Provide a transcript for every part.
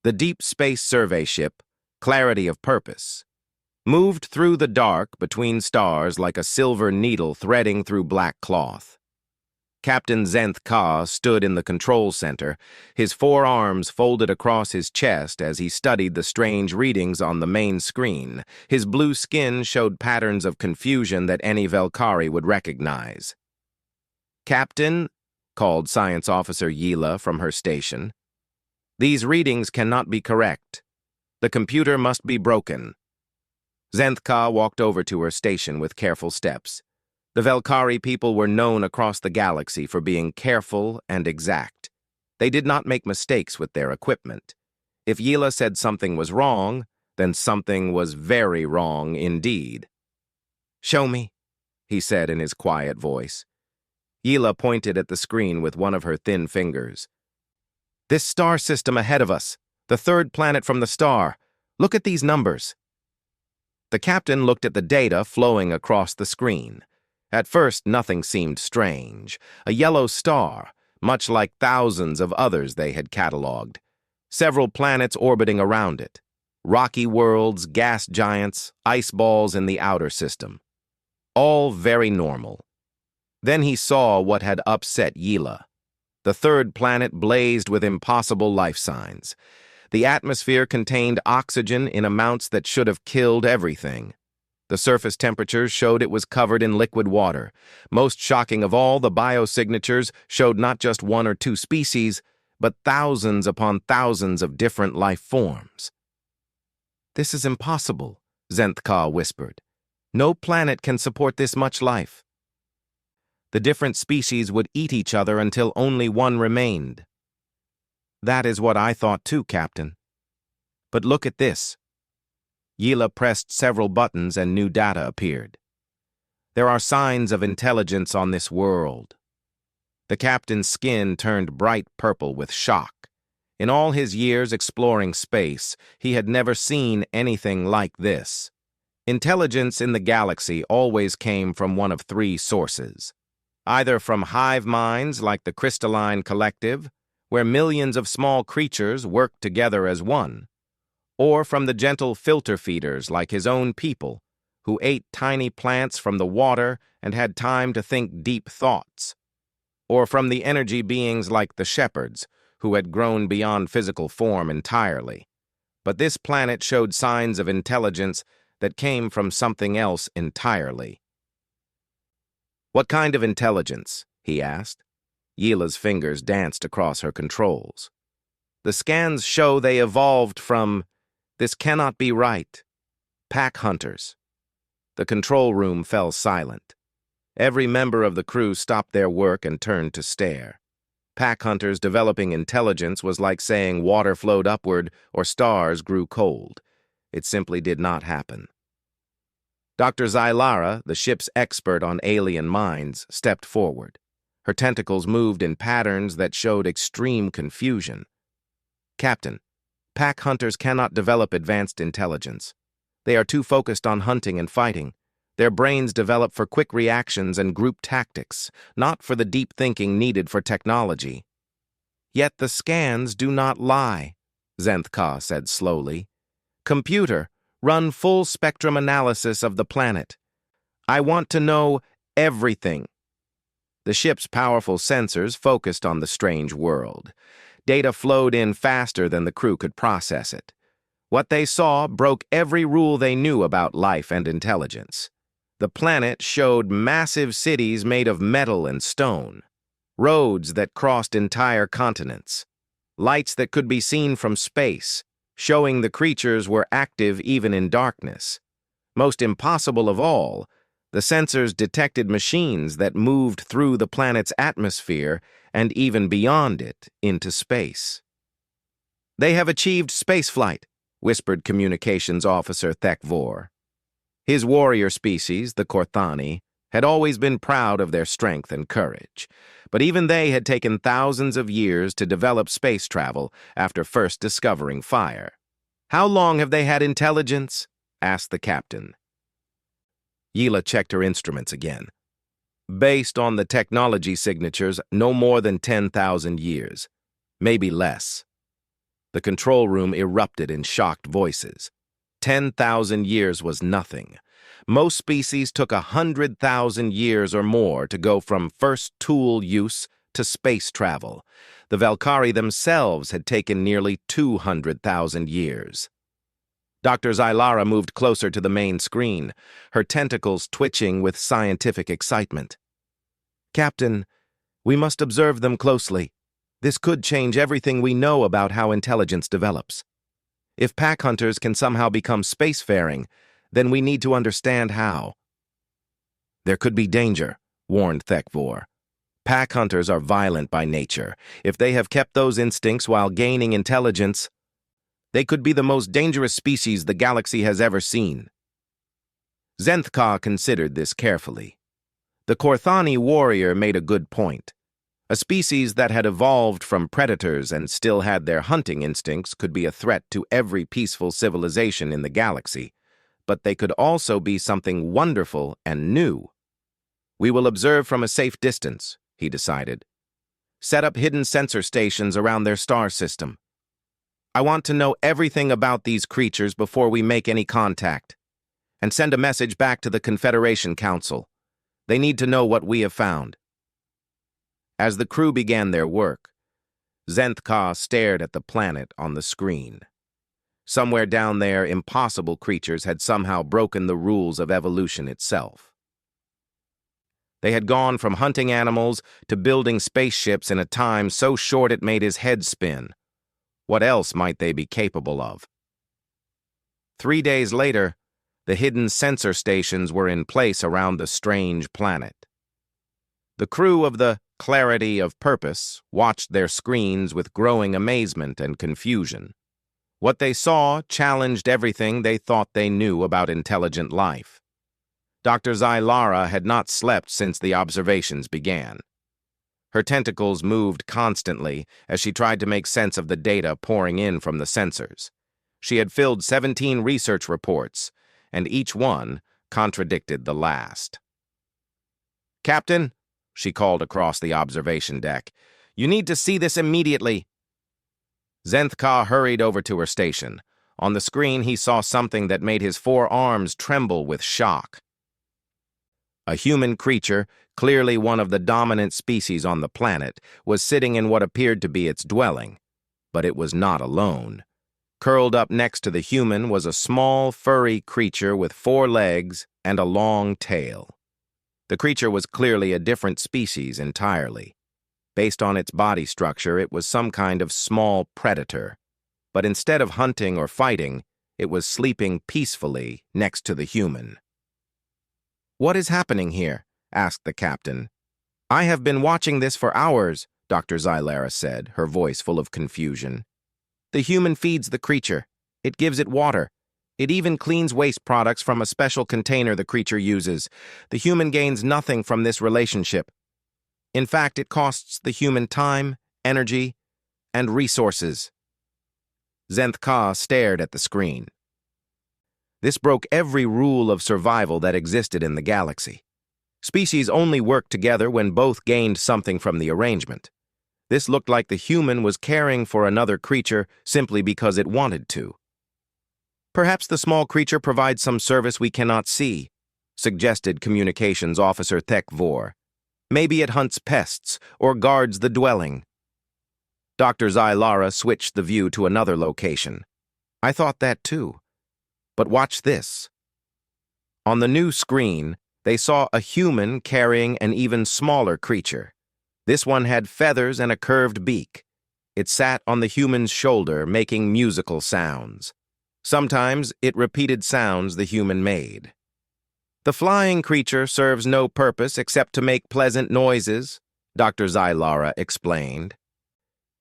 The deep space survey ship, Clarity of Purpose, moved through the dark between stars like a silver needle threading through black cloth. Captain Zenth Ka stood in the control center, his forearms folded across his chest as he studied the strange readings on the main screen. His blue skin showed patterns of confusion that any Velkari would recognize. "Captain," called Science Officer Yila from her station, "these readings cannot be correct. The computer must be broken." Zenth Ka walked over to her station with careful steps. The Velkari people were known across the galaxy for being careful and exact. They did not make mistakes with their equipment. If Yila said something was wrong, then something was very wrong indeed. "Show me," he said in his quiet voice. Yila pointed at the screen with one of her thin fingers. "This star system ahead of us, the third planet from the star. Look at these numbers." The captain looked at the data flowing across the screen. At first, nothing seemed strange. A yellow star, much like thousands of others they had catalogued. Several planets orbiting around it. Rocky worlds, gas giants, ice balls in the outer system. All very normal. Then he saw what had upset Yila. The third planet blazed with impossible life signs. The atmosphere contained oxygen in amounts that should have killed everything. The surface temperatures showed it was covered in liquid water. Most shocking of all, the biosignatures showed not just one or two species, but thousands upon thousands of different life forms. "This is impossible," Zenth Ka whispered. "No planet can support this much life." The different species would eat each other until only one remained. "That is what I thought too, Captain. But look at this." Yila pressed several buttons and new data appeared. "There are signs of intelligence on this world." The captain's skin turned bright purple with shock. In all his years exploring space, he had never seen anything like this. Intelligence in the galaxy always came from one of three sources. Either from hive minds like the Crystalline Collective, where millions of small creatures worked together as one, or from the gentle filter feeders like his own people, who ate tiny plants from the water and had time to think deep thoughts, or from the energy beings like the shepherds, who had grown beyond physical form entirely. But this planet showed signs of intelligence that came from something else entirely. "What kind of intelligence?" he asked. Yila's fingers danced across her controls. "The scans show they evolved from... This cannot be right. Pack hunters." The control room fell silent. Every member of the crew stopped their work and turned to stare. Pack hunters developing intelligence was like saying water flowed upward or stars grew cold. It simply did not happen. Dr. Zylara, the ship's expert on alien minds, stepped forward. Her tentacles moved in patterns that showed extreme confusion. "Captain, pack hunters cannot develop advanced intelligence. They are too focused on hunting and fighting. Their brains develop for quick reactions and group tactics, not for the deep thinking needed for technology." "Yet the scans do not lie," Zenth Ka said slowly. "Computer, run full spectrum analysis of the planet. I want to know everything." The ship's powerful sensors focused on the strange world. Data flowed in faster than the crew could process it. What they saw broke every rule they knew about life and intelligence. The planet showed massive cities made of metal and stone, roads that crossed entire continents, lights that could be seen from space, showing the creatures were active even in darkness. Most impossible of all, the sensors detected machines that moved through the planet's atmosphere and even beyond it into space. "They have achieved spaceflight," whispered Communications Officer Thekvor. His warrior species, the Korthani, had always been proud of their strength and courage, but even they had taken thousands of years to develop space travel after first discovering fire. "How long have they had intelligence?" asked the captain. Yila checked her instruments again. "Based on the technology signatures, no more than 10,000 years. Maybe less." The control room erupted in shocked voices. 10,000 years was nothing. Most species took 100,000 years or more to go from first tool use to space travel. The Valkyrie themselves had taken nearly 200,000 years. Dr. Zylara moved closer to the main screen, her tentacles twitching with scientific excitement. "Captain, we must observe them closely. This could change everything we know about how intelligence develops. If pack hunters can somehow become spacefaring, then we need to understand how." "There could be danger," warned Thekvor. "Pack hunters are violent by nature. If they have kept those instincts while gaining intelligence, they could be the most dangerous species the galaxy has ever seen." Zenthka considered this carefully. The Korthani warrior made a good point. A species that had evolved from predators and still had their hunting instincts could be a threat to every peaceful civilization in the galaxy, but they could also be something wonderful and new. "We will observe from a safe distance," he decided. "Set up hidden sensor stations around their star system. I want to know everything about these creatures before we make any contact, and send a message back to the Confederation Council. They need to know what we have found." As the crew began their work, Zenthka stared at the planet on the screen. Somewhere down there, impossible creatures had somehow broken the rules of evolution itself. They had gone from hunting animals to building spaceships in a time so short it made his head spin. What else might they be capable of? 3 days later, the hidden sensor stations were in place around the strange planet. The crew of the Clarity of Purpose watched their screens with growing amazement and confusion. What they saw challenged everything they thought they knew about intelligent life. Dr. Zylara had not slept since the observations began. Her tentacles moved constantly as she tried to make sense of the data pouring in from the sensors. She had filled 17 research reports, and each one contradicted the last. "Captain," she called across the observation deck, "you need to see this immediately." Zenthka hurried over to her station. On the screen, he saw something that made his 4 arms tremble with shock. A human creature, clearly one of the dominant species on the planet, was sitting in what appeared to be its dwelling. But it was not alone. Curled up next to the human was a small, furry creature with 4 legs and a long tail. The creature was clearly a different species entirely. Based on its body structure, it was some kind of small predator. But instead of hunting or fighting, it was sleeping peacefully next to the human. "What is happening here?" asked the captain. "I have been watching this for hours," Dr. Zylara said, her voice full of confusion. "The human feeds the creature. It gives it water. It even cleans waste products from a special container the creature uses. The human gains nothing from this relationship. In fact, it costs the human time, energy, and resources." Zenthka stared at the screen. This broke every rule of survival that existed in the galaxy. Species only worked together when both gained something from the arrangement. This looked like the human was caring for another creature simply because it wanted to. "Perhaps the small creature provides some service we cannot see," suggested Communications Officer Thekvor. "Maybe it hunts pests or guards the dwelling." Dr. Zylara switched the view to another location. "I thought that too. But watch this." On the new screen, they saw a human carrying an even smaller creature. This one had feathers and a curved beak. It sat on the human's shoulder, making musical sounds. Sometimes it repeated sounds the human made. "The flying creature serves no purpose except to make pleasant noises," Dr. Zylara explained.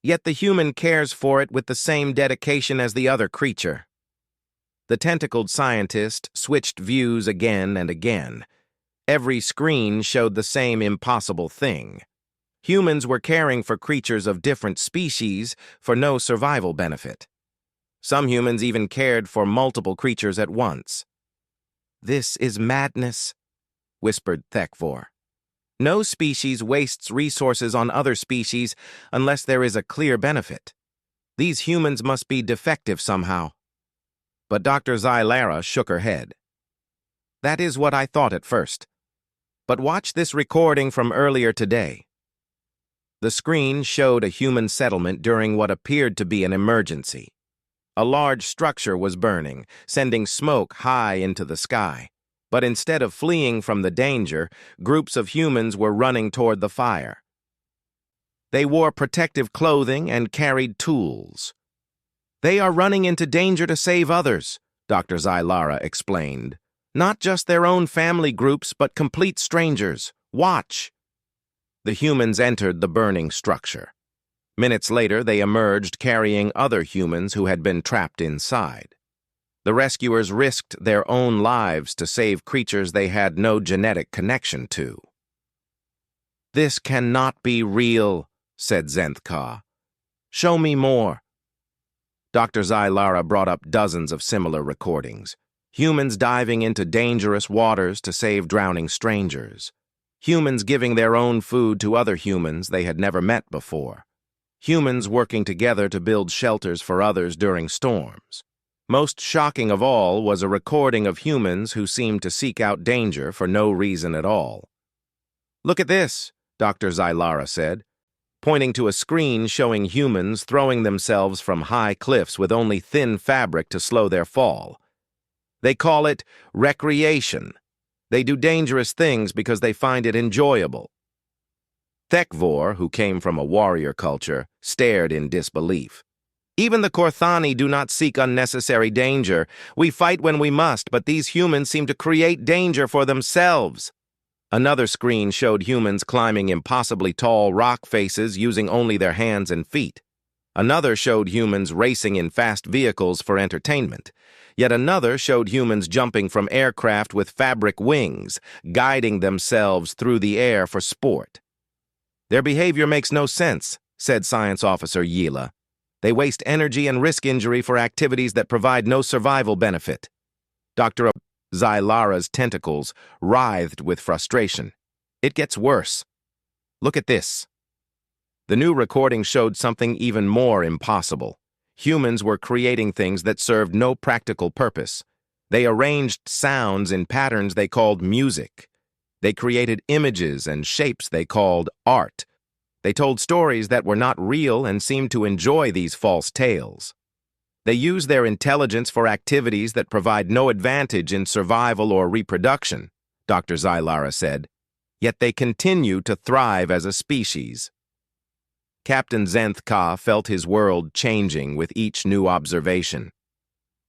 "Yet the human cares for it with the same dedication as the other creature." The tentacled scientist switched views again and again. Every screen showed the same impossible thing. Humans were caring for creatures of different species for no survival benefit. Some humans even cared for multiple creatures at once. "This is madness," whispered Thekvor. "No species wastes resources on other species unless there is a clear benefit. These humans must be defective somehow. But Dr. Zylara shook her head. That is what I thought at first. But watch this recording from earlier today. The screen showed a human settlement during what appeared to be an emergency. A large structure was burning, sending smoke high into the sky. But instead of fleeing from the danger, groups of humans were running toward the fire. They wore protective clothing and carried tools. They are running into danger to save others, Dr. Zylara explained. Not just their own family groups, but complete strangers. Watch. The humans entered the burning structure. Minutes later, they emerged carrying other humans who had been trapped inside. The rescuers risked their own lives to save creatures they had no genetic connection to. This cannot be real, said Zenth-Ka. Show me more. Dr. Zylara brought up dozens of similar recordings. Humans diving into dangerous waters to save drowning strangers. Humans giving their own food to other humans they had never met before. Humans working together to build shelters for others during storms. Most shocking of all was a recording of humans who seemed to seek out danger for no reason at all. Look at this, Dr. Zylara said, pointing to a screen showing humans throwing themselves from high cliffs with only thin fabric to slow their fall. They call it recreation. They do dangerous things because they find it enjoyable. Thekvor, who came from a warrior culture, stared in disbelief. Even the Korthani do not seek unnecessary danger. We fight when we must, but these humans seem to create danger for themselves. Another screen showed humans climbing impossibly tall rock faces using only their hands and feet. Another showed humans racing in fast vehicles for entertainment. Yet another showed humans jumping from aircraft with fabric wings, guiding themselves through the air for sport. Their behavior makes no sense, said Science Officer Yila. They waste energy and risk injury for activities that provide no survival benefit. Dr. Zylara's tentacles writhed with frustration. It gets worse. Look at this. The new recording showed something even more impossible. Humans were creating things that served no practical purpose. They arranged sounds in patterns they called music. They created images and shapes they called art. They told stories that were not real and seemed to enjoy these false tales. They use their intelligence for activities that provide no advantage in survival or reproduction, Dr. Zylara said. Yet they continue to thrive as a species. Captain Zenth-Ka felt his world changing with each new observation.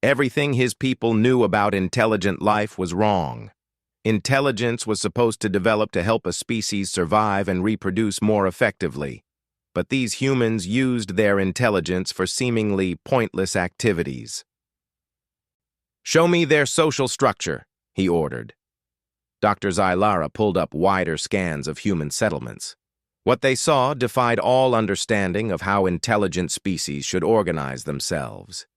Everything his people knew about intelligent life was wrong. Intelligence was supposed to develop to help a species survive and reproduce more effectively. But these humans used their intelligence for seemingly pointless activities. Show me their social structure, he ordered. Dr. Zylara pulled up wider scans of human settlements. What they saw defied all understanding of how intelligent species should organize themselves.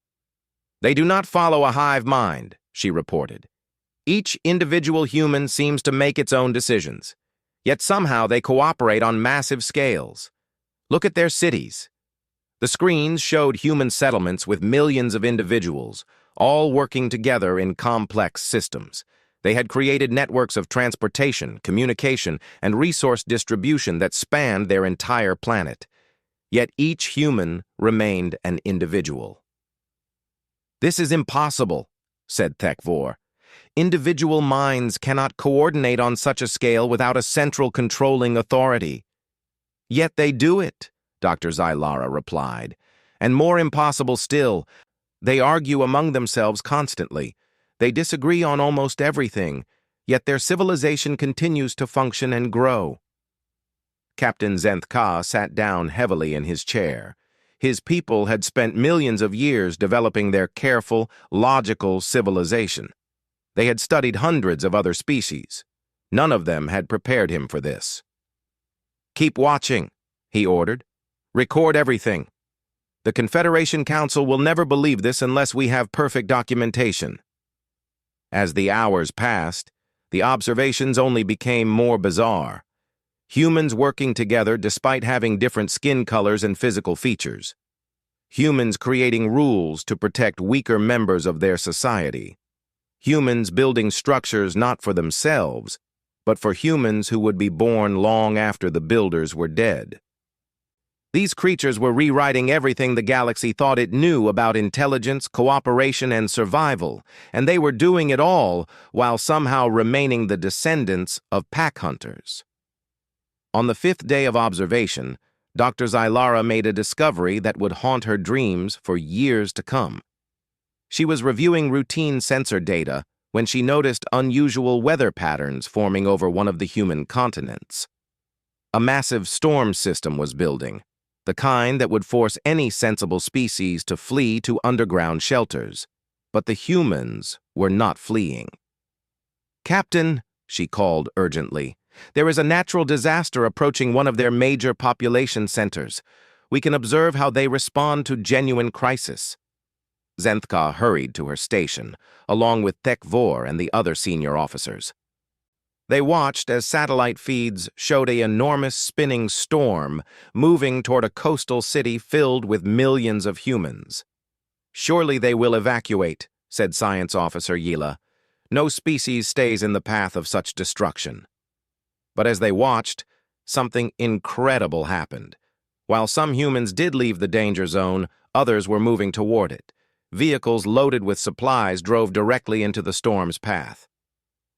They do not follow a hive mind, she reported. Each individual human seems to make its own decisions, yet somehow they cooperate on massive scales. Look at their cities. The screens showed human settlements with millions of individuals, all working together in complex systems. They had created networks of transportation, communication, and resource distribution that spanned their entire planet. Yet each human remained an individual. This is impossible, said Thekvor. Individual minds cannot coordinate on such a scale without a central controlling authority. Yet they do it, Dr. Zylara replied. And more impossible still, they argue among themselves constantly. They disagree on almost everything, yet their civilization continues to function and grow. Captain Zenth-Ka sat down heavily in his chair. His people had spent millions of years developing their careful, logical civilization. They had studied hundreds of other species. None of them had prepared him for this. Keep watching, he ordered. Record everything. The Confederation Council will never believe this unless we have perfect documentation. As the hours passed, the observations only became more bizarre. Humans working together despite having different skin colors and physical features. Humans creating rules to protect weaker members of their society. Humans building structures not for themselves, but for humans who would be born long after the builders were dead. These creatures were rewriting everything the galaxy thought it knew about intelligence, cooperation, and survival, and they were doing it all while somehow remaining the descendants of pack hunters. On the 5th day of observation, Dr. Zylara made a discovery that would haunt her dreams for years to come. She was reviewing routine sensor data when she noticed unusual weather patterns forming over one of the human continents. A massive storm system was building, the kind that would force any sensible species to flee to underground shelters. But the humans were not fleeing. "Captain," she called urgently, "there is a natural disaster approaching one of their major population centers. We can observe how they respond to genuine crisis." Zenthka hurried to her station, along with Thek Vor and the other senior officers. They watched as satellite feeds showed an enormous spinning storm moving toward a coastal city filled with millions of humans. "Surely they will evacuate," said Science Officer Yila. "No species stays in the path of such destruction." But as they watched, something incredible happened. While some humans did leave the danger zone, others were moving toward it. Vehicles loaded with supplies drove directly into the storm's path.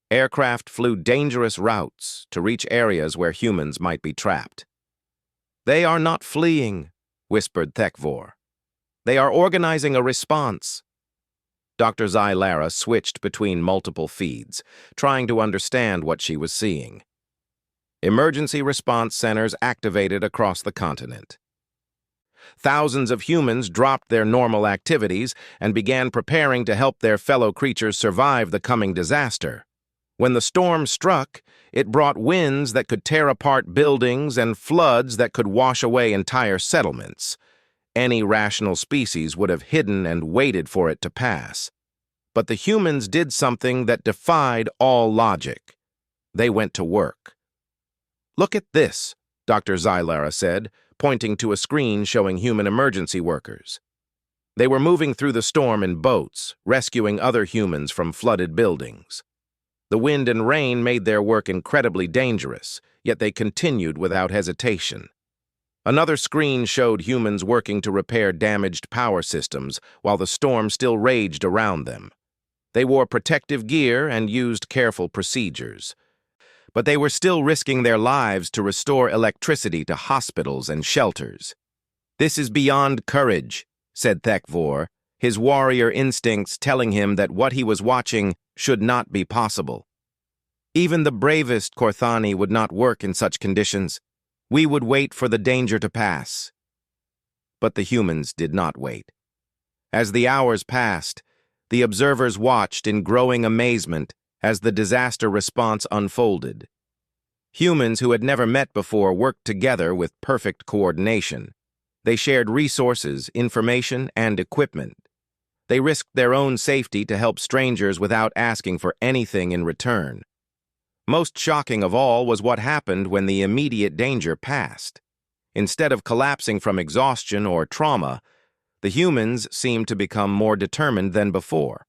Aircraft flew dangerous routes to reach areas where humans might be trapped. "They are not fleeing," whispered Thek Vor. "They are organizing a response." Dr. Zylara switched between multiple feeds, trying to understand what she was seeing. Emergency response centers activated across the continent. Thousands of humans dropped their normal activities and began preparing to help their fellow creatures survive the coming disaster. When the storm struck, it brought winds that could tear apart buildings and floods that could wash away entire settlements. Any rational species would have hidden and waited for it to pass. But the humans did something that defied all logic. They went to work. "Look at this," Dr. Zylara said, pointing to a screen showing human emergency workers. They were moving through the storm in boats, rescuing other humans from flooded buildings. The wind and rain made their work incredibly dangerous, yet they continued without hesitation. Another screen showed humans working to repair damaged power systems while the storm still raged around them. They wore protective gear and used careful procedures. But they were still risking their lives to restore electricity to hospitals and shelters. "This is beyond courage," said Thek Vor, his warrior instincts telling him that what he was watching should not be possible. "Even the bravest Korthani would not work in such conditions. We would wait for the danger to pass." But the humans did not wait. As the hours passed, the observers watched in growing amazement as the disaster response unfolded. Humans who had never met before worked together with perfect coordination. They shared resources, information, and equipment. They risked their own safety to help strangers without asking for anything in return. Most shocking of all was what happened when the immediate danger passed. Instead of collapsing from exhaustion or trauma, the humans seemed to become more determined than before.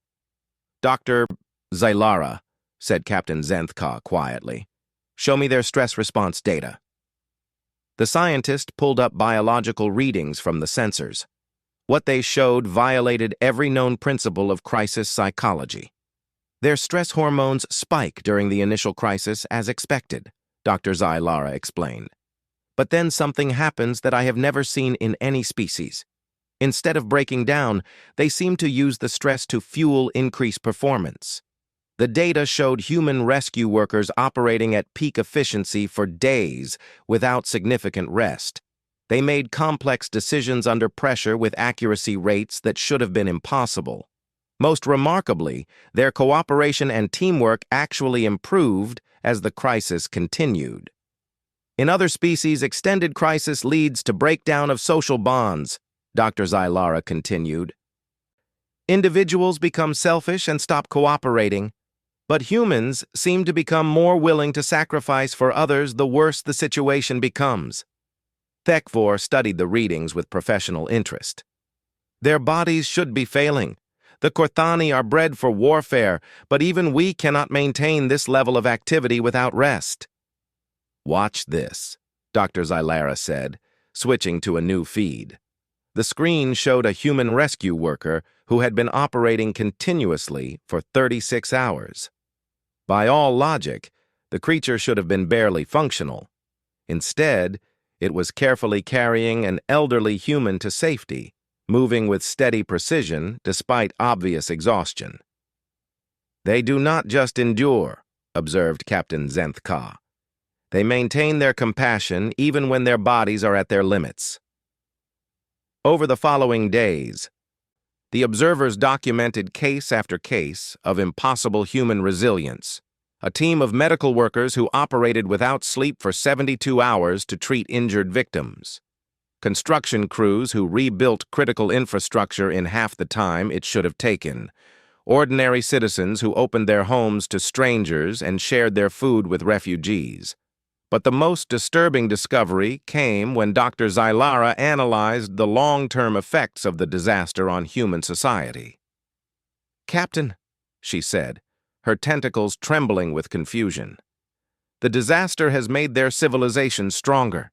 "Dr. Zylara," said Captain Zenthka quietly, "show me their stress response data." The scientist pulled up biological readings from the sensors. What they showed violated every known principle of crisis psychology. "Their stress hormones spike during the initial crisis as expected," Dr. Zylara explained. "But then something happens that I have never seen in any species. Instead of breaking down, they seem to use the stress to fuel increased performance. The data showed human rescue workers operating at peak efficiency for days without significant rest. They made complex decisions under pressure with accuracy rates that should have been impossible. Most remarkably, their cooperation and teamwork actually improved as the crisis continued. In other species, extended crisis leads to breakdown of social bonds," Dr. Zylara continued. "Individuals become selfish and stop cooperating, but humans seem to become more willing to sacrifice for others the worse the situation becomes." Thek Vor studied the readings with professional interest. Their bodies should be failing. The Korthani are bred for warfare, but even we cannot maintain this level of activity without rest. Watch this, Dr. Zylara said, switching to a new feed. The screen showed a human rescue worker who had been operating continuously for 36 hours. By all logic, the creature should have been barely functional. Instead, it was carefully carrying an elderly human to safety, moving with steady precision despite obvious exhaustion. "They do not just endure," observed Captain Zenth Ka. "They maintain their compassion even when their bodies are at their limits." Over the following days, the observers documented case after case of impossible human resilience. A team of medical workers who operated without sleep for 72 hours to treat injured victims. Construction crews who rebuilt critical infrastructure in half the time it should have taken. Ordinary citizens who opened their homes to strangers and shared their food with refugees. But the most disturbing discovery came when Dr. Zylara analyzed the long-term effects of the disaster on human society. "Captain," she said, her tentacles trembling with confusion, "the disaster has made their civilization stronger."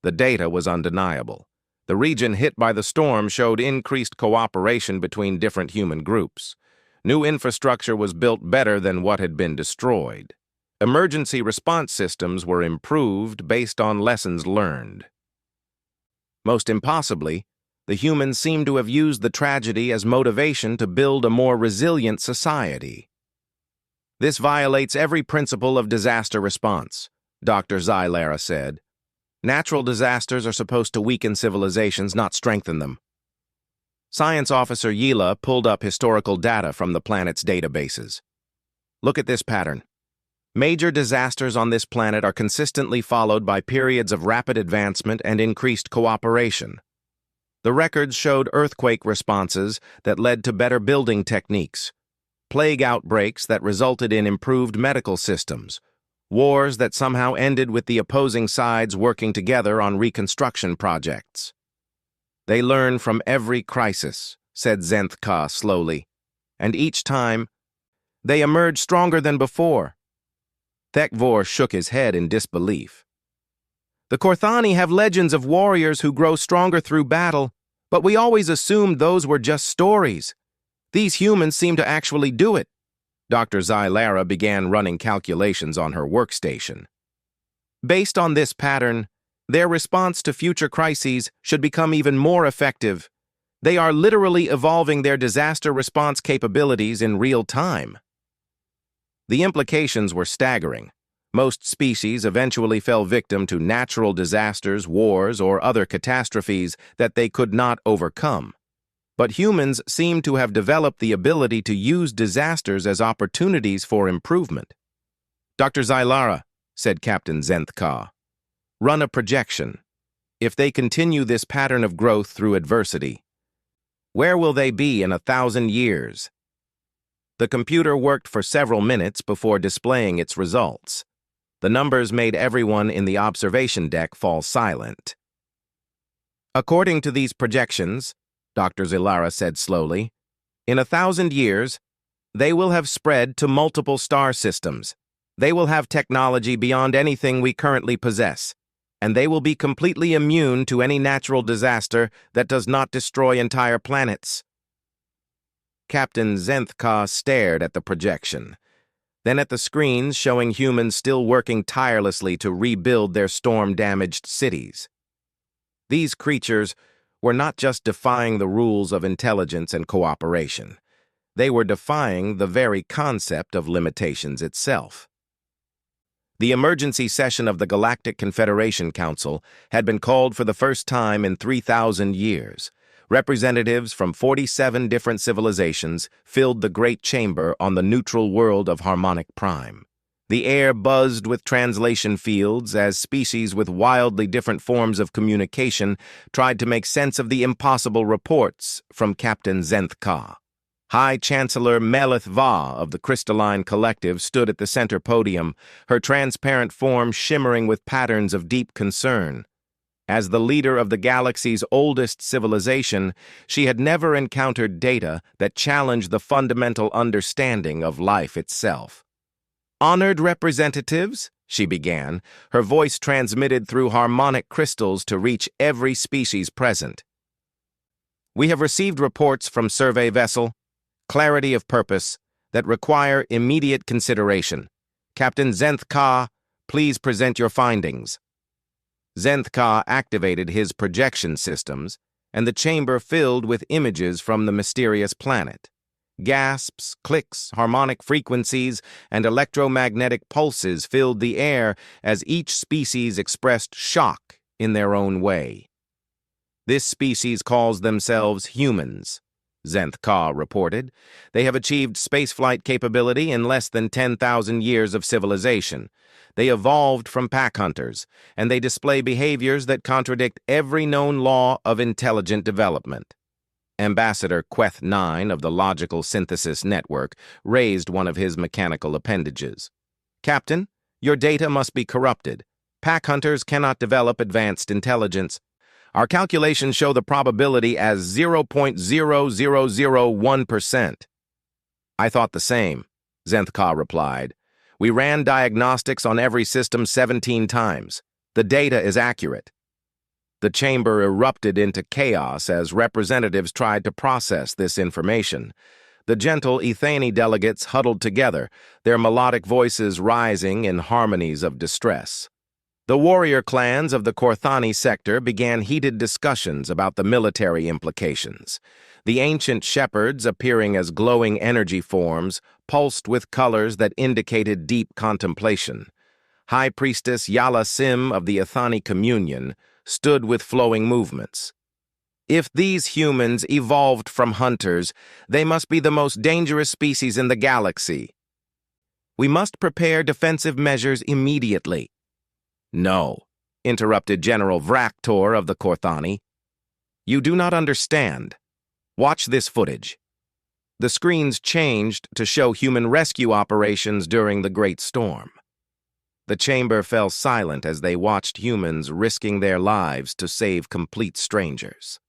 The data was undeniable. The region hit by the storm showed increased cooperation between different human groups. New infrastructure was built better than what had been destroyed. Emergency response systems were improved based on lessons learned. Most impossibly, the humans seem to have used the tragedy as motivation to build a more resilient society. "This violates every principle of disaster response," Dr. Zylara said. "Natural disasters are supposed to weaken civilizations, not strengthen them." Science Officer Yila pulled up historical data from the planet's databases. "Look at this pattern. Major disasters on this planet are consistently followed by periods of rapid advancement and increased cooperation. The records showed earthquake responses that led to better building techniques, plague outbreaks that resulted in improved medical systems, wars that somehow ended with the opposing sides working together on reconstruction projects. They learn from every crisis," said Zenth Ka slowly, "and each time, they emerge stronger than before." Thekvor shook his head in disbelief. "The Korthani have legends of warriors who grow stronger through battle, but we always assumed those were just stories. These humans seem to actually do it." Dr. Zylara began running calculations on her workstation. "Based on this pattern, their response to future crises should become even more effective. They are literally evolving their disaster response capabilities in real time." The implications were staggering. Most species eventually fell victim to natural disasters, wars, or other catastrophes that they could not overcome. But humans seem to have developed the ability to use disasters as opportunities for improvement. "Dr. Zylara," said Captain Zenth Ka, "run a projection. If they continue this pattern of growth through adversity, where will they be in 1,000 years? The computer worked for several minutes before displaying its results. The numbers made everyone in the observation deck fall silent. "According to these projections," Dr. Zylara said slowly, "in 1,000 years, they will have spread to multiple star systems. They will have technology beyond anything we currently possess, and they will be completely immune to any natural disaster that does not destroy entire planets." Captain Zenth Ka stared at the projection, then at the screens showing humans still working tirelessly to rebuild their storm-damaged cities. These creatures were not just defying the rules of intelligence and cooperation. They were defying the very concept of limitations itself. The emergency session of the Galactic Confederation Council had been called for the first time in 3,000 years. Representatives from 47 different civilizations filled the great chamber on the neutral world of Harmonic Prime. The air buzzed with translation fields as species with wildly different forms of communication tried to make sense of the impossible reports from Captain Zenth Ka. High Chancellor Melith Va of the Crystalline Collective stood at the center podium, her transparent form shimmering with patterns of deep concern. As the leader of the galaxy's oldest civilization, she had never encountered data that challenged the fundamental understanding of life itself. "Honored representatives," she began, her voice transmitted through harmonic crystals to reach every species present. "We have received reports from survey vessel, clarity of purpose, that require immediate consideration. Captain Zenth Ka, please present your findings." Zenth Ka activated his projection systems, and the chamber filled with images from the mysterious planet. Gasps, clicks, harmonic frequencies, and electromagnetic pulses filled the air as each species expressed shock in their own way. "This species calls themselves humans," Zenth Ka reported. "They have achieved spaceflight capability in less than 10,000 years of civilization. They evolved from pack hunters, and they display behaviors that contradict every known law of intelligent development." Ambassador Queth 9 of the Logical Synthesis Network raised one of his mechanical appendages. "Captain, your data must be corrupted. Pack hunters cannot develop advanced intelligence. Our calculations show the probability as 0.0001%. "I thought the same," Zenth Ka replied. "We ran diagnostics on every system 17 times. The data is accurate." The chamber erupted into chaos as representatives tried to process this information. The gentle Ethani delegates huddled together, their melodic voices rising in harmonies of distress. The warrior clans of the Korthani sector began heated discussions about the military implications. The ancient shepherds, appearing as glowing energy forms, pulsed with colors that indicated deep contemplation. High Priestess Yala Sim of the Ethani Communion stood with flowing movements. "If these humans evolved from hunters, they must be the most dangerous species in the galaxy. We must prepare defensive measures immediately." "No," interrupted General Vraktor of the Korthani. "You do not understand. Watch this footage." The screens changed to show human rescue operations during the Great Storm. The chamber fell silent as they watched humans risking their lives to save complete strangers.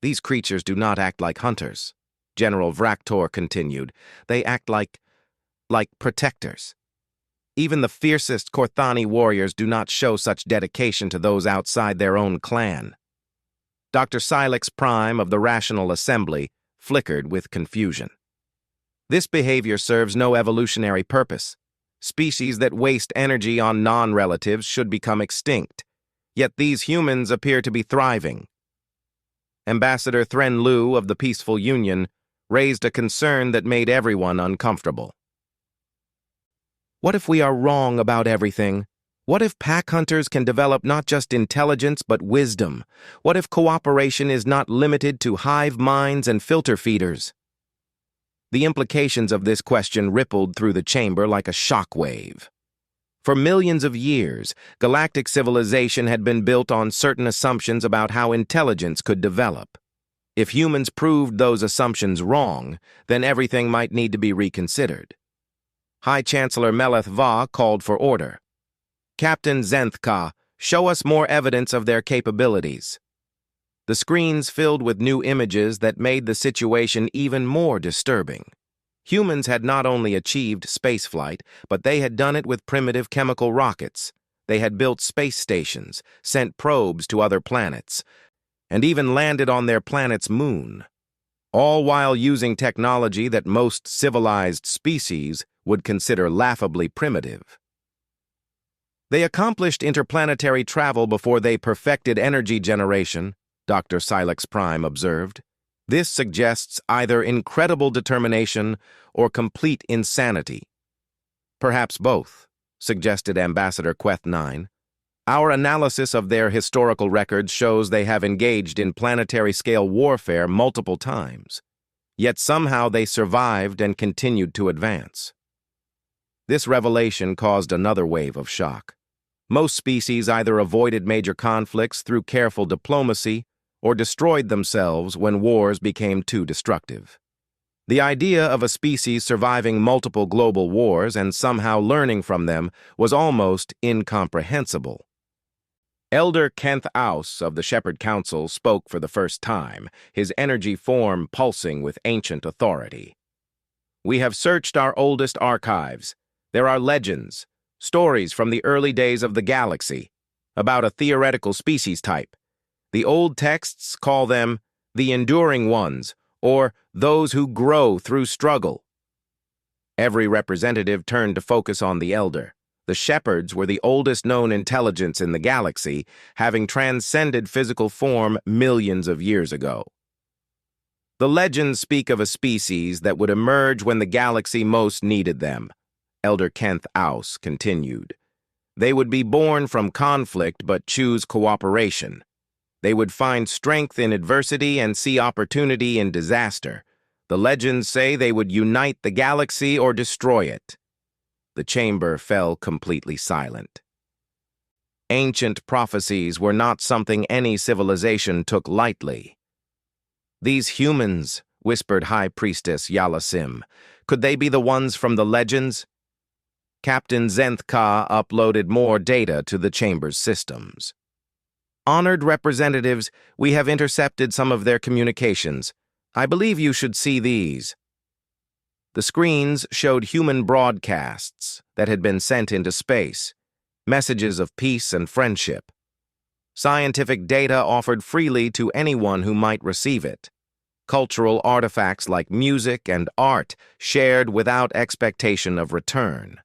"These creatures do not act like hunters," General Vraktor continued. "They act like protectors. Even the fiercest Korthani warriors do not show such dedication to those outside their own clan." Dr. Silex Prime of the Rational Assembly flickered with confusion. "This behavior serves no evolutionary purpose. Species that waste energy on non-relatives should become extinct. Yet these humans appear to be thriving." Ambassador Thren Lu of the Peaceful Union raised a concern that made everyone uncomfortable. "What if we are wrong about everything? What if pack hunters can develop not just intelligence but wisdom? What if cooperation is not limited to hive minds and filter feeders?" The implications of this question rippled through the chamber like a shockwave. For millions of years, galactic civilization had been built on certain assumptions about how intelligence could develop. If humans proved those assumptions wrong, then everything might need to be reconsidered. High Chancellor Meleth Va called for order. "Captain Zenth Ka, show us more evidence of their capabilities." The screens filled with new images that made the situation even more disturbing. Humans had not only achieved spaceflight, but they had done it with primitive chemical rockets. They had built space stations, sent probes to other planets, and even landed on their planet's moon, all while using technology that most civilized species would consider laughably primitive. "They accomplished interplanetary travel before they perfected energy generation," Dr. Silex Prime observed. "This suggests either incredible determination or complete insanity." "Perhaps both," suggested Ambassador Queth 9. "Our analysis of their historical records shows they have engaged in planetary-scale warfare multiple times. Yet somehow they survived and continued to advance." This revelation caused another wave of shock. Most species either avoided major conflicts through careful diplomacy or destroyed themselves when wars became too destructive. The idea of a species surviving multiple global wars and somehow learning from them was almost incomprehensible. Elder Kent Aus of the Shepherd Council spoke for the first time, his energy form pulsing with ancient authority. We have searched our oldest archives. There are legends, stories from the early days of the galaxy, about a theoretical species type. The old texts call them the Enduring Ones, or those who grow through struggle. Every representative turned to focus on the Elder. The Shepherds were the oldest known intelligence in the galaxy, having transcended physical form millions of years ago. The legends speak of a species that would emerge when the galaxy most needed them, Elder Kent Aus continued. They would be born from conflict but choose cooperation. They would find strength in adversity and see opportunity in disaster. The legends say they would unite the galaxy or destroy it. The chamber fell completely silent. Ancient prophecies were not something any civilization took lightly. These humans, whispered High Priestess Yalasim, could they be the ones from the legends? Captain Zenth Ka uploaded more data to the chamber's systems. Honored representatives, we have intercepted some of their communications. I believe you should see these. The screens showed human broadcasts that had been sent into space, messages of peace and friendship. Scientific data offered freely to anyone who might receive it. Cultural artifacts like music and art shared without expectation of return.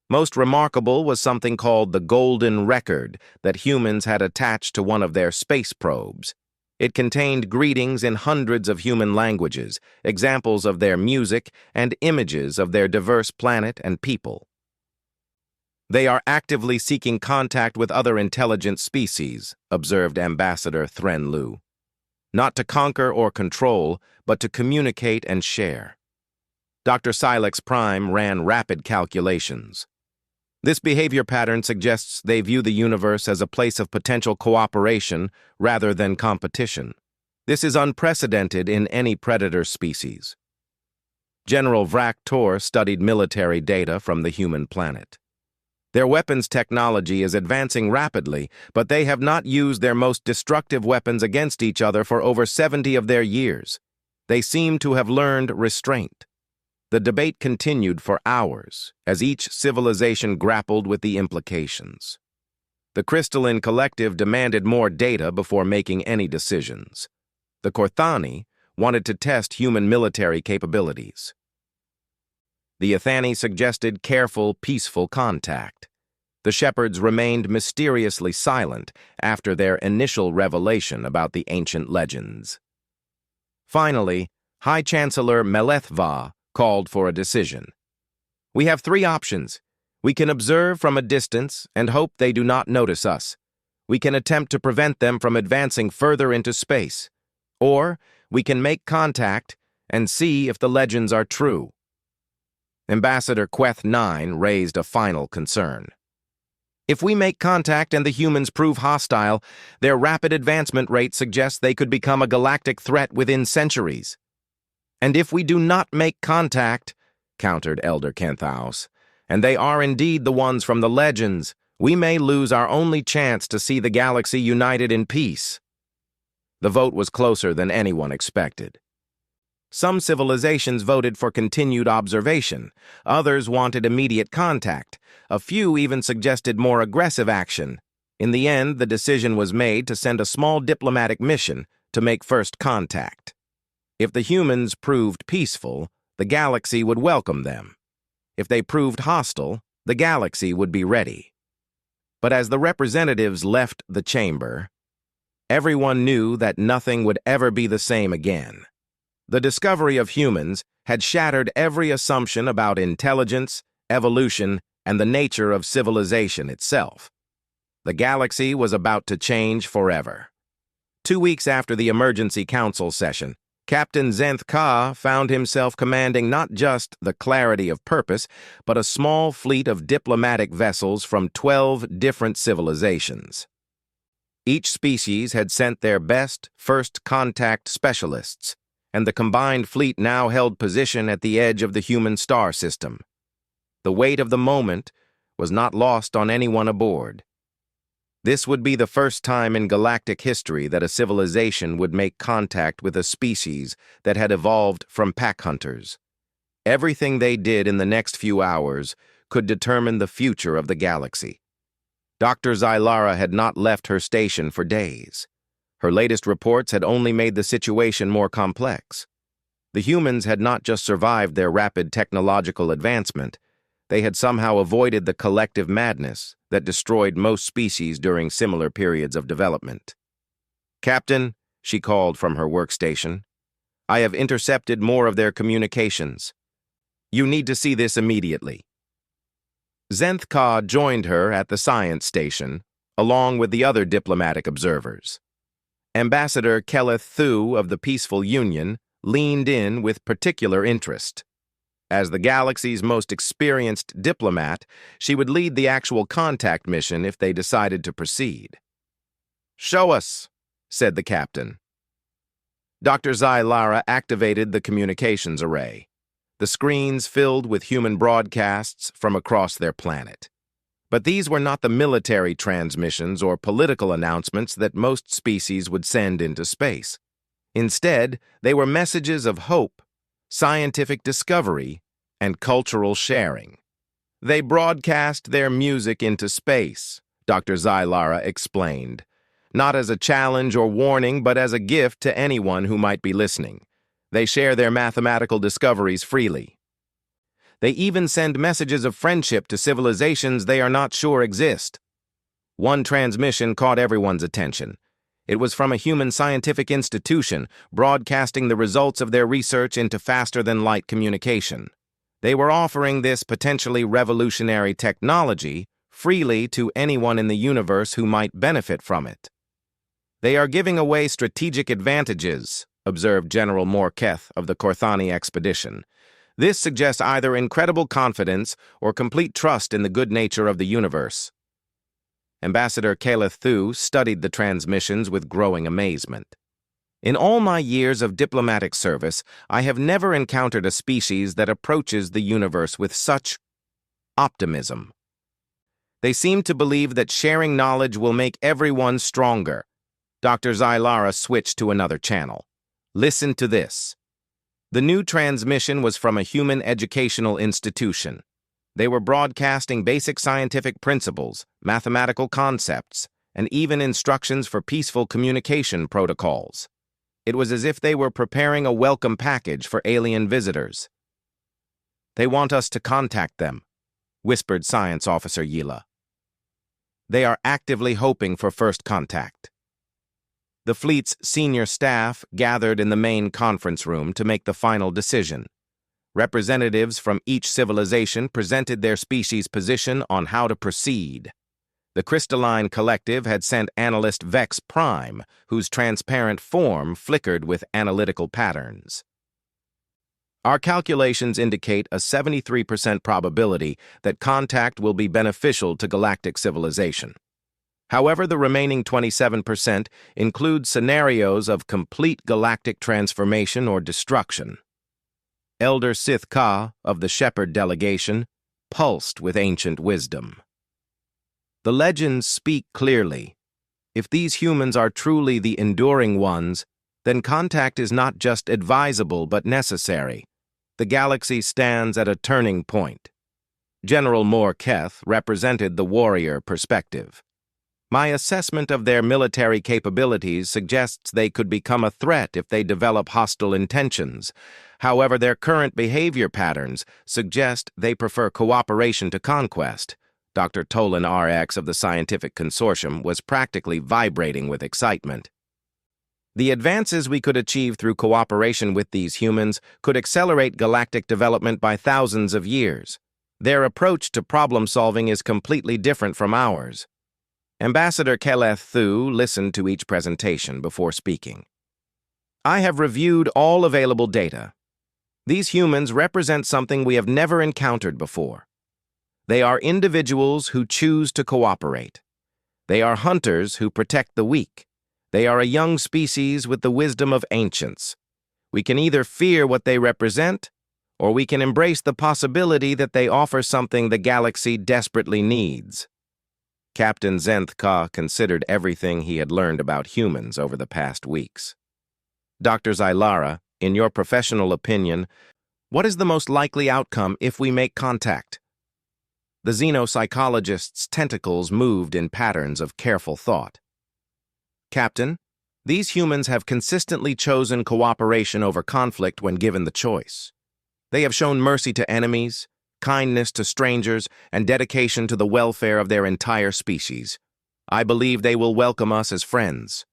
Most remarkable was something called the Golden Record that humans had attached to one of their space probes. It contained greetings in hundreds of human languages, examples of their music, and images of their diverse planet and people. They are actively seeking contact with other intelligent species, observed Ambassador Thren Lu. Not to conquer or control, but to communicate and share. Dr. Silex Prime ran rapid calculations. This behavior pattern suggests they view the universe as a place of potential cooperation rather than competition. This is unprecedented in any predator species. General Vrak Tor studied military data from the human planet. Their weapons technology is advancing rapidly, but they have not used their most destructive weapons against each other for over 70 of their years. They seem to have learned restraint. The debate continued for hours as each civilization grappled with the implications. The Crystalline Collective demanded more data before making any decisions. The Korthani wanted to test human military capabilities. The Ethani suggested careful, peaceful contact. The Shepherds remained mysteriously silent after their initial revelation about the ancient legends. Finally, High Chancellor Melethva called for a decision. We have three options. We can observe from a distance and hope they do not notice us. We can attempt to prevent them from advancing further into space. Or we can make contact and see if the legends are true. Ambassador Queth 9 raised a final concern. If we make contact and the humans prove hostile, their rapid advancement rate suggests they could become a galactic threat within centuries. And if we do not make contact, countered Elder Kenthaus, and they are indeed the ones from the legends, we may lose our only chance to see the galaxy united in peace. The vote was closer than anyone expected. Some civilizations voted for continued observation. Others wanted immediate contact. A few even suggested more aggressive action. In the end, the decision was made to send a small diplomatic mission to make first contact. If the humans proved peaceful, the galaxy would welcome them. If they proved hostile, the galaxy would be ready. But as the representatives left the chamber, everyone knew that nothing would ever be the same again. The discovery of humans had shattered every assumption about intelligence, evolution, and the nature of civilization itself. The galaxy was about to change forever. 2 weeks after the emergency council session, Captain Zenth Ka found himself commanding not just the clarity of purpose, but a small fleet of diplomatic vessels from 12 different civilizations. Each species had sent their best first contact specialists, and the combined fleet now held position at the edge of the human star system. The weight of the moment was not lost on anyone aboard. This would be the first time in galactic history that a civilization would make contact with a species that had evolved from pack hunters. Everything they did in the next few hours could determine the future of the galaxy. Dr. Zylara had not left her station for days. Her latest reports had only made the situation more complex. The humans had not just survived their rapid technological advancement, they had somehow avoided the collective madness that destroyed most species during similar periods of development. "Captain," she called from her workstation, "I have intercepted more of their communications. You need to see this immediately." Zenth Ka joined her at the science station, along with the other diplomatic observers. Ambassador Keleth Thu of the Peaceful Union leaned in with particular interest. As the galaxy's most experienced diplomat, she would lead the actual contact mission if they decided to proceed. "Show us," said the captain. Dr. Zylara activated the communications array. The screens filled with human broadcasts from across their planet. But these were not the military transmissions or political announcements that most species would send into space. Instead, they were messages of hope, scientific discovery, and cultural sharing. They broadcast their music into space, Dr. Zylara explained, not as a challenge or warning, but as a gift to anyone who might be listening. They share their mathematical discoveries freely. They even send messages of friendship to civilizations they are not sure exist. One transmission caught everyone's attention. It was from a human scientific institution, broadcasting the results of their research into faster-than-light communication. They were offering this potentially revolutionary technology freely to anyone in the universe who might benefit from it. "They are giving away strategic advantages," observed General Morketh of the Korthani expedition. "This suggests either incredible confidence or complete trust in the good nature of the universe." Ambassador Keleth Thu studied the transmissions with growing amazement. "In all my years of diplomatic service, I have never encountered a species that approaches the universe with such optimism. They seem to believe that sharing knowledge will make everyone stronger." Dr. Zylara switched to another channel. "Listen to this." The new transmission was from a human educational institution. They were broadcasting basic scientific principles, mathematical concepts, and even instructions for peaceful communication protocols. It was as if they were preparing a welcome package for alien visitors. "They want us to contact them," whispered Science Officer Yila. "They are actively hoping for first contact." The fleet's senior staff gathered in the main conference room to make the final decision. Representatives from each civilization presented their species' position on how to proceed. The Crystalline Collective had sent analyst Vex Prime, whose transparent form flickered with analytical patterns. "Our calculations indicate a 73% probability that contact will be beneficial to galactic civilization. However, the remaining 27% include scenarios of complete galactic transformation or destruction." Elder Sith Ka of the Shepherd delegation pulsed with ancient wisdom. "The legends speak clearly. If these humans are truly the enduring ones, then contact is not just advisable but necessary. The galaxy stands at a turning point." General Morketh represented the warrior perspective. "My assessment of their military capabilities suggests they could become a threat if they develop hostile intentions. However, their current behavior patterns suggest they prefer cooperation to conquest." Dr. Tolan RX of the Scientific Consortium was practically vibrating with excitement. "The advances we could achieve through cooperation with these humans could accelerate galactic development by thousands of years. Their approach to problem-solving is completely different from ours." Ambassador Keleth Thu listened to each presentation before speaking. "I have reviewed all available data. These humans represent something we have never encountered before. They are individuals who choose to cooperate. They are hunters who protect the weak. They are a young species with the wisdom of ancients. We can either fear what they represent, or we can embrace the possibility that they offer something the galaxy desperately needs." Captain Zenth considered everything he had learned about humans over the past weeks. Dr. Zylara, in your professional opinion, what is the most likely outcome if we make contact? The xenopsychologist's tentacles moved in patterns of careful thought. Captain, these humans have consistently chosen cooperation over conflict when given the choice. They have shown mercy to enemies, kindness to strangers, and dedication to the welfare of their entire species. I believe they will welcome us as friends.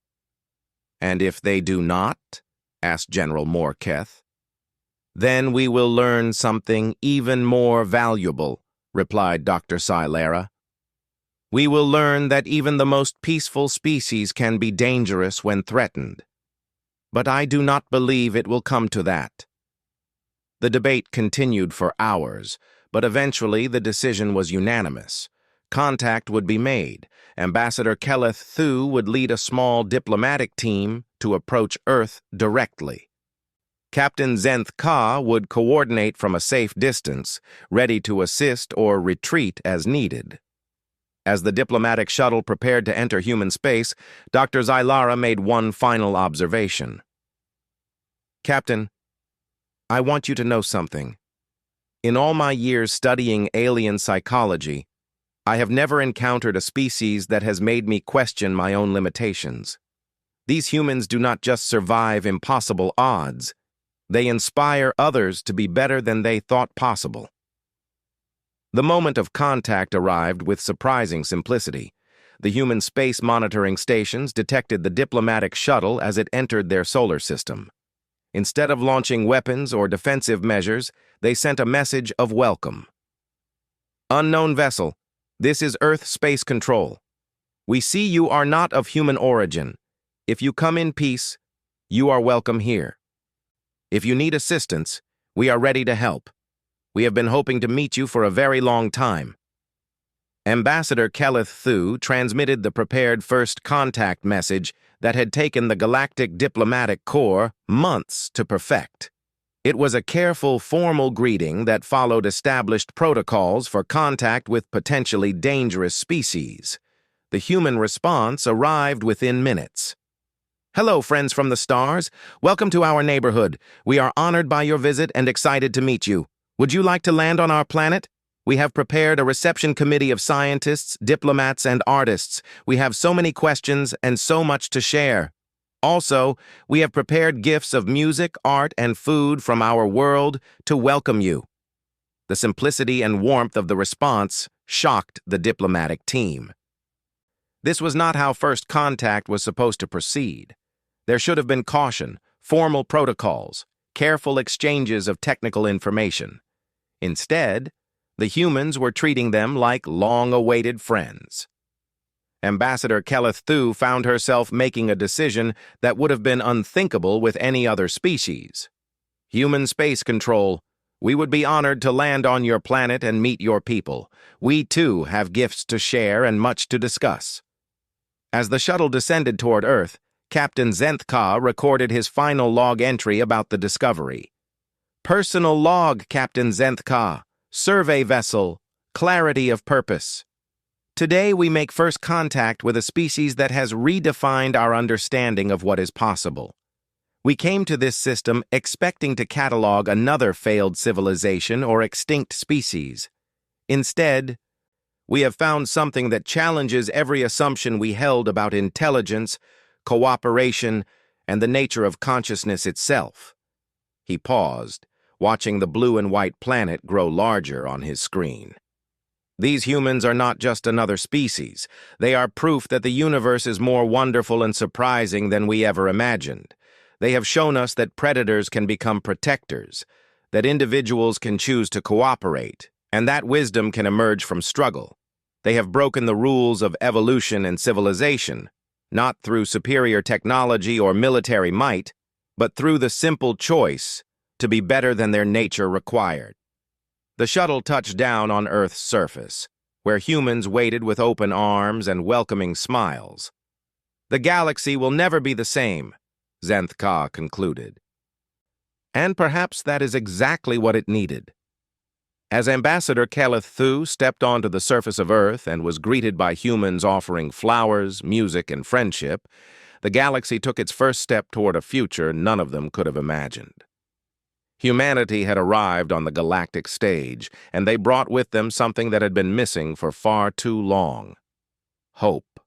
And if they do not? Asked General Morketh. Then we will learn something even more valuable, replied Dr. Zylara. We will learn that even the most peaceful species can be dangerous when threatened. But I do not believe it will come to that. The debate continued for hours, but eventually the decision was unanimous. Contact would be made. Ambassador Keleth Thu would lead a small diplomatic team to approach Earth directly. Captain Zenth would coordinate from a safe distance, ready to assist or retreat as needed. As the diplomatic shuttle prepared to enter human space, Dr. Zylara made one final observation. Captain, I want you to know something. In all my years studying alien psychology, I have never encountered a species that has made me question my own limitations. These humans do not just survive impossible odds, they inspire others to be better than they thought possible. The moment of contact arrived with surprising simplicity. The human space monitoring stations detected the diplomatic shuttle as it entered their solar system. Instead of launching weapons or defensive measures, they sent a message of welcome. Unknown vessel, this is Earth Space Control. We see you are not of human origin. If you come in peace, you are welcome here. If you need assistance, we are ready to help. We have been hoping to meet you for a very long time. Ambassador Keleth Thu transmitted the prepared first contact message that had taken the Galactic Diplomatic Corps months to perfect. It was a careful, formal greeting that followed established protocols for contact with potentially dangerous species. The human response arrived within minutes. Hello, friends from the stars. Welcome to our neighborhood. We are honored by your visit and excited to meet you. Would you like to land on our planet? We have prepared a reception committee of scientists, diplomats, and artists. We have so many questions and so much to share. Also, we have prepared gifts of music, art, and food from our world to welcome you. The simplicity and warmth of the response shocked the diplomatic team. This was not how first contact was supposed to proceed. There should have been caution, formal protocols, careful exchanges of technical information. Instead, the humans were treating them like long-awaited friends. Ambassador Keleth Thu found herself making a decision that would have been unthinkable with any other species. Human space control, we would be honored to land on your planet and meet your people. We, too, have gifts to share and much to discuss. As the shuttle descended toward Earth, Captain Zenth recorded his final log entry about the discovery. Personal log, Captain Zenth, survey vessel, clarity of purpose. Today we make first contact with a species that has redefined our understanding of what is possible. We came to this system expecting to catalog another failed civilization or extinct species. Instead, we have found something that challenges every assumption we held about intelligence, cooperation, and the nature of consciousness itself. He paused, watching the blue and white planet grow larger on his screen. These humans are not just another species. They are proof that the universe is more wonderful and surprising than we ever imagined. They have shown us that predators can become protectors, that individuals can choose to cooperate, and that wisdom can emerge from struggle. They have broken the rules of evolution and civilization, not through superior technology or military might, but through the simple choice to be better than their nature required. The shuttle touched down on Earth's surface, where humans waited with open arms and welcoming smiles. The galaxy will never be the same, Zenth concluded. And perhaps that is exactly what it needed. As Ambassador Keleth Thu stepped onto the surface of Earth and was greeted by humans offering flowers, music, and friendship, the galaxy took its first step toward a future none of them could have imagined. Humanity had arrived on the galactic stage, and they brought with them something that had been missing for far too long: hope.